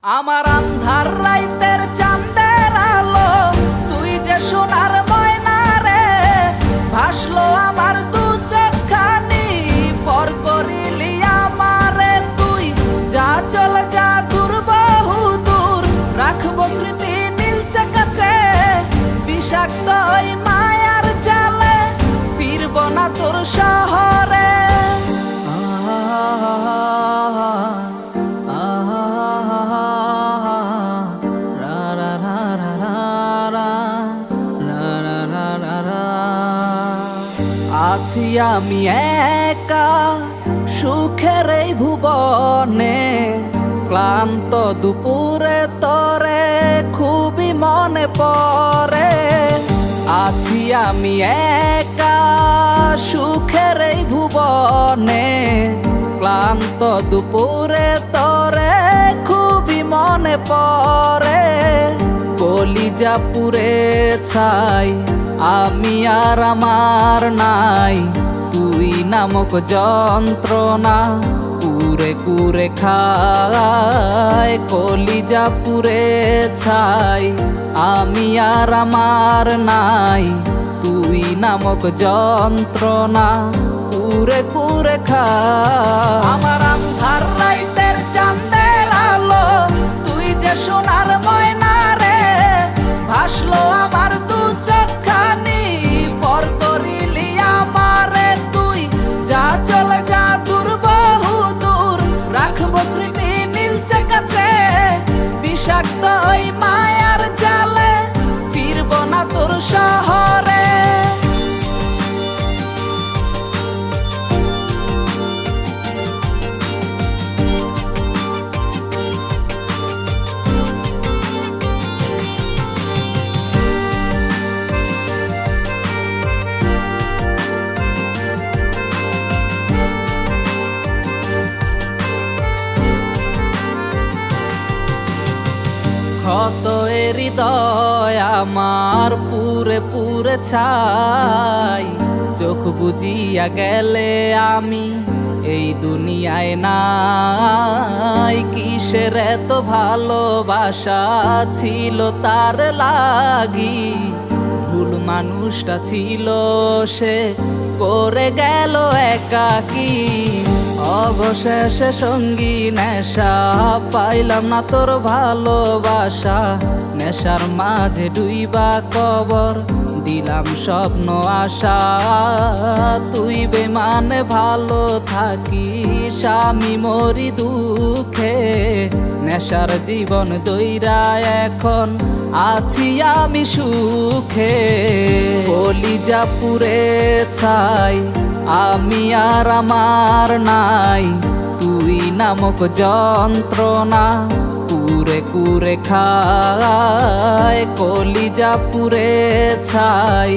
আমার আন্ধার রাইতের চাঁদের আলো, তুই যে সোনার ময়না রে, ভাসলো আমার দু চোখখানি, পর করিলি আমারে তুই। যা চলে যা দূর বহু দূর, রাখবো স্মৃতি নীলচে কাছে, বিষাক্ত ওই মায়ার জালে, ফিরবো না তোর শহরে। আছি আমি একা সুখের এই ভুবনে, ক্লান্ত দুপুরে তরে খুবই মনে পড়ে। আছি আমি একা সুখের এই ভুবনে, ক্লান্ত দুপুরে তরে খুবই মনে পড়ে। কলিজা পুড়ে ছাই আমি আর আমার নাই, তুই নামক যন্ত্রণা কুরে কুরে খায়। কলিজা পুড়ে ছাই আমি আর আমার নাই, তুই নামক যন্ত্রণা কুরে কুরে খায়। আমার আন্ধার রাইতের চাঁদের আলো, তুই যে সোনার ময়না রে, ভাসলো আমার দু চোখখানি, পর করিলি আমারে তুই। যা চলে যা দূর বহু দূর, রাখবো স্মৃতি নীলচে কাছে, বিষাক্ত ওই মায়ার জালে, ফিরবো না তোর শহরে। ক্ষত হৃদয় আমার পুরে পুরে ছাই, চোখ বুজিয়া গেলে আমি এই দুনিয়ায় নাই। কিসের এত ভালোবাসা ছিল তার লাগি, ভুল মানুষটা ছিল সে, করে গেল একাকী। অবশেষে সঙ্গী নেশা, পাইলাম না তোর ভালোবাসা, নেশার মাঝে ডুইবা কবর দিলাম স্বপ্ন আশা। তুই বেমানে ভালো থাকিস, আমি মরি দুঃখে, নেশার জীবন দইরা এখন আছি আমি সুখে। কলিজা পুড়ে ছাই আমি আর আমার নাই, তুই নামক যন্ত্রণা কুরে কুরে খায়। কলিজা পুড়ে ছাই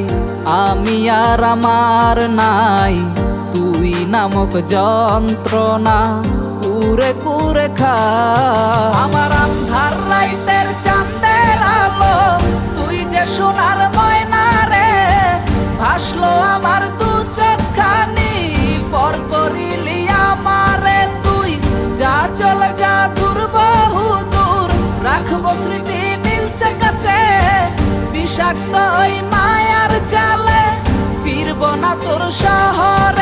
আমি আর আমার নাই, তুই নামক যন্ত্রণা কুরে কুরে খায়। আমার আন্ধার রাইতের চাঁদের আলো, তুই যে সোনার ময়না রে, ভাসলো আমার দু চোখখানি, পর করিলি আমারে তুই। যা চলে যা দূর বহু দূর, রাখবো স্মৃতি নীলচে কাছে, বিষাক্ত ওই মায়ার জালে, ফিরবো না তোর শহর।